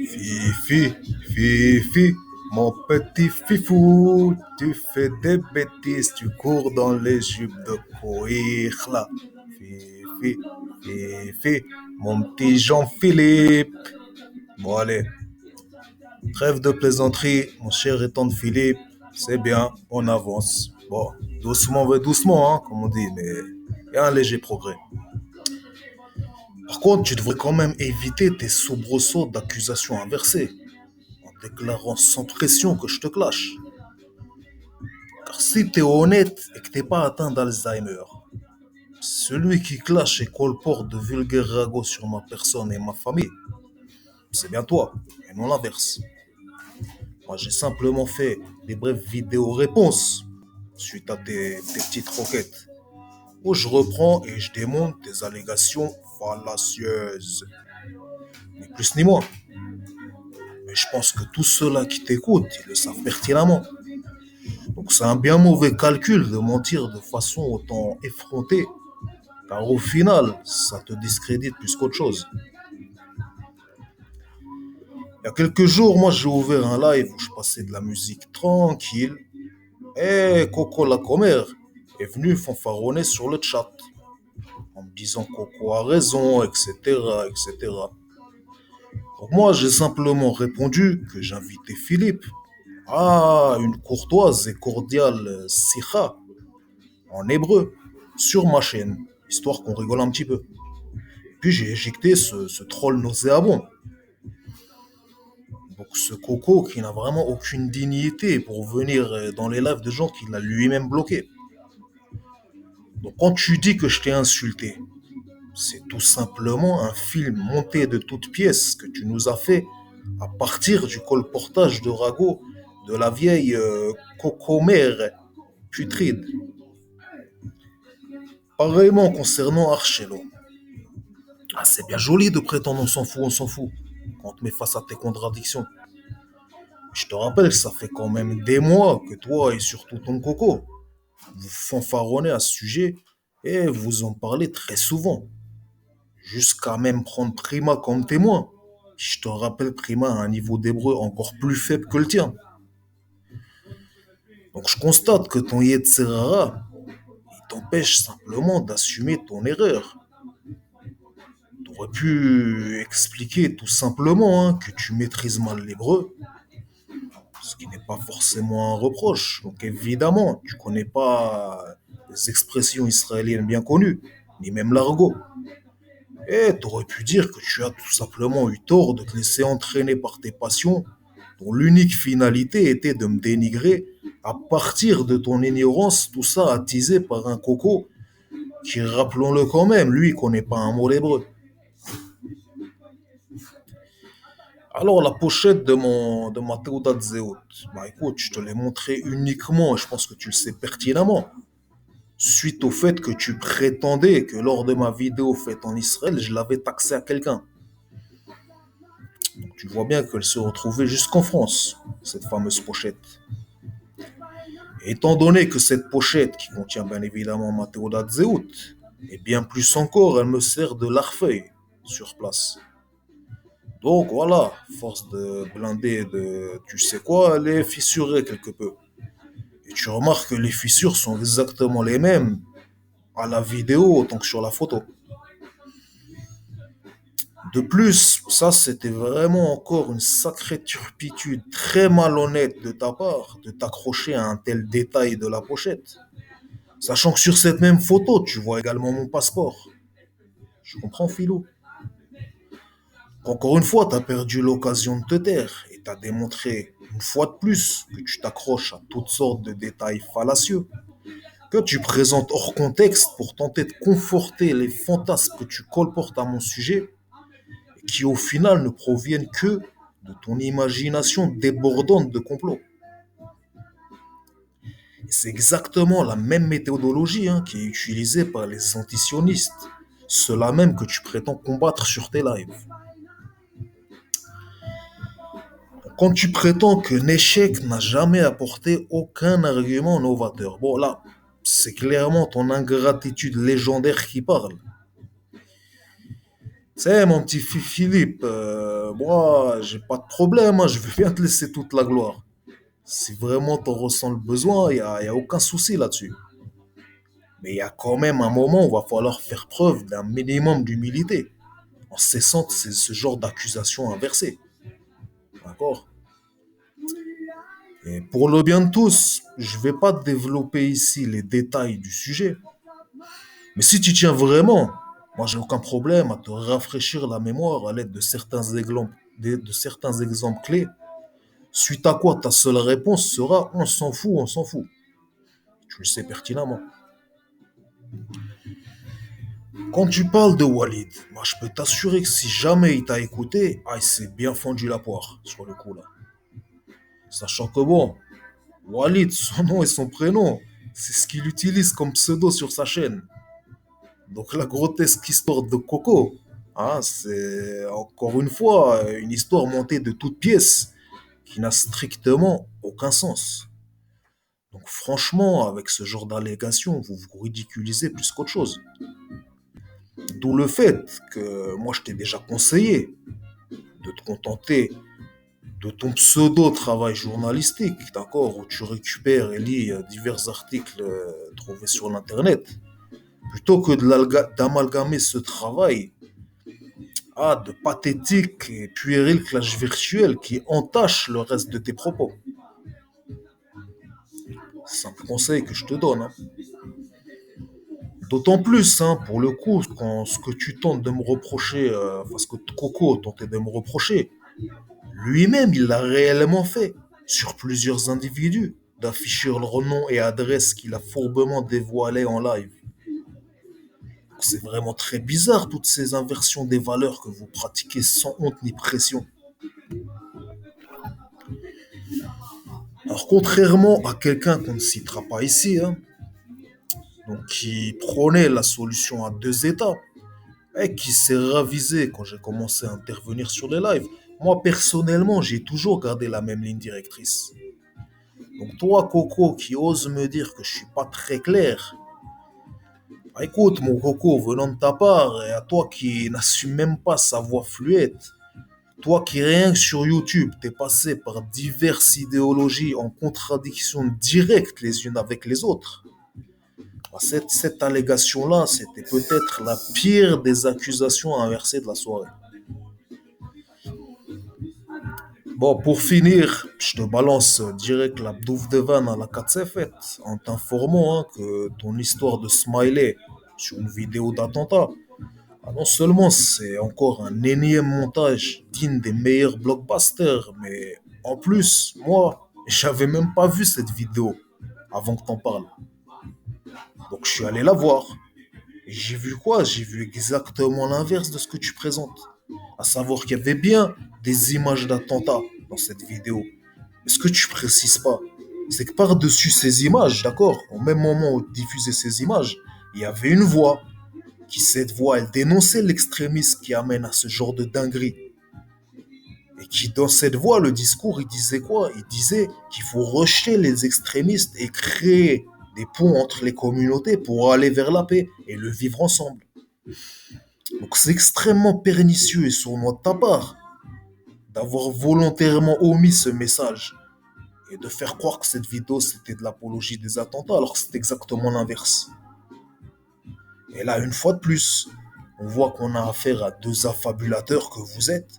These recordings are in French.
Fifi, Fifi, mon petit fifou, tu fais des bêtises, tu cours dans les jupes de cuir là. Fifi, Fifi, mon petit Jean-Philippe. Bon allez, trêve de plaisanterie, mon cher et tendre Philippe, c'est bien, on avance. Bon, doucement, va doucement, hein, comme on dit, mais il y a un léger progrès. Par contre, tu devrais quand même éviter tes soubresauts d'accusations inversées, en déclarant sans pression que je te clash. Car si t'es honnête et que t'es pas atteint d'Alzheimer, celui qui clash et colporte de vulgaires ragots sur ma personne et ma famille, c'est bien toi, et non l'inverse. Moi, j'ai simplement fait des brèves vidéos-réponses suite à tes petites requêtes, où je reprends et je démonte tes allégations fallacieuses. Ni plus ni moins. Mais je pense que tous ceux-là qui t'écoutent, ils le savent pertinemment. Donc c'est un bien mauvais calcul de mentir de façon autant effrontée, car au final, ça te discrédite plus qu'autre chose. Il y a quelques jours, moi j'ai ouvert un live où je passais de la musique tranquille, et Coco la commère est venu fanfaronner sur le chat, en me disant Coco a raison, etc., etc. Donc moi j'ai simplement répondu que j'invitais Philippe à une courtoise et cordiale sikha en hébreu sur ma chaîne, histoire qu'on rigole un petit peu. Puis j'ai éjecté ce troll nauséabond. Donc ce coco qui n'a vraiment aucune dignité pour venir dans les lives de gens qu'il a lui-même bloqués. Donc quand tu dis que je t'ai insulté, c'est tout simplement un film monté de toutes pièces que tu nous as fait à partir du colportage de ragot de la vieille cocomère putride. Pareillement concernant Archello. Ah, c'est bien joli de prétendre on s'en fout, quand on te met face à tes contradictions. Je te rappelle que ça fait quand même des mois que toi et surtout ton coco, vous fanfaronnez à ce sujet et vous en parlez très souvent, jusqu'à même prendre Prima comme témoin. Je te rappelle, Prima a un niveau d'hébreu encore plus faible que le tien. Donc je constate que ton Yetzerara, il t'empêche simplement d'assumer ton erreur. T'aurais pu expliquer tout simplement que tu maîtrises mal l'hébreu, ce qui n'est pas forcément un reproche. Donc évidemment, tu connais pas les expressions israéliennes bien connues, ni même l'argot. Et t'aurais pu dire que tu as tout simplement eu tort de te laisser entraîner par tes passions, dont l'unique finalité était de me dénigrer à partir de ton ignorance, tout ça attisé par un coco qui, rappelons-le quand même, lui connaît pas un mot d'hébreu. Alors la pochette de ma Théodat Zéot, bah écoute, je te l'ai montré uniquement, et je pense que tu le sais pertinemment, suite au fait que tu prétendais que lors de ma vidéo faite en Israël, je l'avais taxé à quelqu'un. Donc tu vois bien qu'elle se retrouvait jusqu'en France, cette fameuse pochette. Et étant donné que cette pochette, qui contient bien évidemment ma Théodat Zéot, et bien plus encore, elle me sert de larfeuille sur place. Donc voilà, force de blinder de tu sais quoi, elle est fissurée quelque peu. Et tu remarques que les fissures sont exactement les mêmes à la vidéo autant que sur la photo. De plus, ça c'était vraiment encore une sacrée turpitude très malhonnête de ta part de t'accrocher à un tel détail de la pochette. Sachant que sur cette même photo, tu vois également mon passeport. Je comprends, Philou. Encore une fois, tu as perdu l'occasion de te taire et tu as démontré une fois de plus que tu t'accroches à toutes sortes de détails fallacieux, que tu présentes hors contexte pour tenter de conforter les fantasmes que tu colportes à mon sujet et qui au final ne proviennent que de ton imagination débordante de complot. Et c'est exactement la même méthodologie qui est utilisée par les antisionistes, ceux-là même que tu prétends combattre sur tes lives. Quand tu prétends que l'échec n'a jamais apporté aucun argument novateur, bon là, c'est clairement ton ingratitude légendaire qui parle. C'est mon petit Philippe, moi, j'ai pas de problème, hein, je veux bien te laisser toute la gloire. Si vraiment t'en ressens le besoin, y a aucun souci là-dessus. Mais il y a quand même un moment où il va falloir faire preuve d'un minimum d'humilité en cessant ce genre d'accusations inversées. D'accord? Et pour le bien de tous, je vais pas développer ici les détails du sujet. Mais si tu tiens vraiment, moi j'ai aucun problème à te rafraîchir la mémoire à l'aide de de certains exemples clés. Suite à quoi ta seule réponse sera on s'en fout, on s'en fout. Tu le sais pertinemment. Quand tu parles de Walid, moi je peux t'assurer que si jamais il t'a écouté, ah, il s'est bien fendu la poire sur le coup là. Sachant que bon, Walid, son nom et son prénom, c'est ce qu'il utilise comme pseudo sur sa chaîne. Donc la grotesque histoire de Coco, hein, c'est encore une fois une histoire montée de toutes pièces qui n'a strictement aucun sens. Donc franchement, avec ce genre d'allégations, vous vous ridiculisez plus qu'autre chose. D'où le fait que moi je t'ai déjà conseillé de te contenter de ton pseudo-travail journalistique, d'accord, où tu récupères et lis divers articles trouvés sur l'internet, plutôt que d'amalgamer ce travail à de pathétiques et puérils clashs virtuels qui entachent le reste de tes propos. C'est un conseil que je te donne, hein. D'autant plus, hein, pour le coup, quand ce que tu tentes de me reprocher, enfin ce que Coco tentait de me reprocher, lui-même il l'a réellement fait sur plusieurs individus, d'afficher leur nom et adresse qu'il a fourbement dévoilés en live. C'est vraiment très bizarre toutes ces inversions des valeurs que vous pratiquez sans honte ni pression. Alors contrairement à quelqu'un qu'on ne citera pas ici, hein, donc qui prônait la solution à deux États, et qui s'est ravisé quand j'ai commencé à intervenir sur les lives. Moi, personnellement, j'ai toujours gardé la même ligne directrice. Donc toi, Coco, qui ose me dire que je suis pas très clair, bah, écoute, mon Coco, venant de ta part, et à toi qui n'assume même pas sa voix fluette, toi qui rien que sur YouTube, t'es passé par diverses idéologies en contradiction directe les unes avec les autres, bah, cette allégation-là, c'était peut-être la pire des accusations inversées de la soirée. Bon, pour finir, je te balance direct la bouffe de vanne à la 4 en t'informant hein, que ton histoire de smiley sur une vidéo d'attentat, ah, non seulement c'est encore un énième montage digne des meilleurs blockbusters, mais en plus, moi, j'avais même pas vu cette vidéo avant que t'en parles. Donc je suis allé la voir. Et j'ai vu quoi? J'ai vu exactement l'inverse de ce que tu présentes. À savoir qu'il y avait bien des images d'attentats dans cette vidéo. Mais ce que tu précises pas, c'est que par-dessus ces images, d'accord, au même moment où diffusait ces images, il y avait une voix qui, cette voix, elle dénonçait l'extrémisme qui amène à ce genre de dinguerie. Et qui, dans cette voix, le discours, il disait quoi? Il disait qu'il faut rejeter les extrémistes et créer des ponts entre les communautés pour aller vers la paix et le vivre ensemble. Donc c'est extrêmement pernicieux et sournois de ta part d'avoir volontairement omis ce message et de faire croire que cette vidéo c'était de l'apologie des attentats alors que c'est exactement l'inverse. Et là, une fois de plus, on voit qu'on a affaire à deux affabulateurs que vous êtes,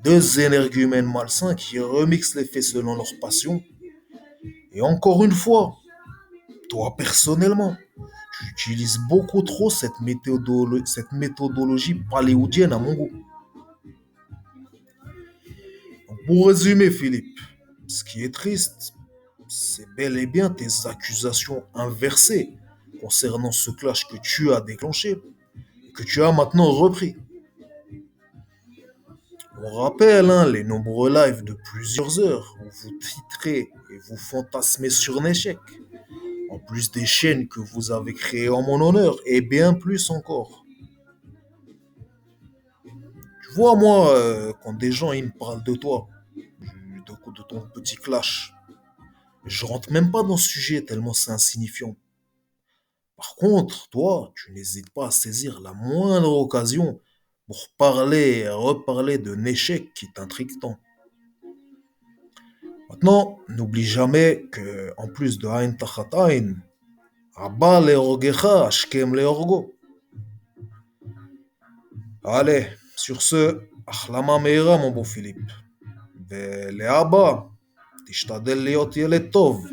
deux énergumènes malsains qui remixent les faits selon leur passion. Et encore une fois, toi personnellement, tu utilises beaucoup trop cette méthodologie paléodienne à mon goût. Donc, pour résumer, Philippe, ce qui est triste, c'est bel et bien tes accusations inversées concernant ce clash que tu as déclenché et que tu as maintenant repris. On rappelle hein, les nombreux lives de plusieurs heures où vous titrez et vous fantasmez sur un échec, en plus des chaînes que vous avez créées en mon honneur et bien plus encore. Tu vois, moi, quand des gens ils me parlent de toi, de ton petit clash, je rentre même pas dans ce sujet tellement c'est insignifiant. Par contre, toi, tu n'hésites pas à saisir la moindre occasion pour parler et reparler d'un échec qui t'intrigue tant. Maintenant, n'oublie jamais que, en plus de Ain Tachat Ain, Abba leorgecha, Ashkem leorgo. Allez, sur ce, החלמה מהירה, mon bon Philippe. ולאבא, תשתדל להיות ילד טוב.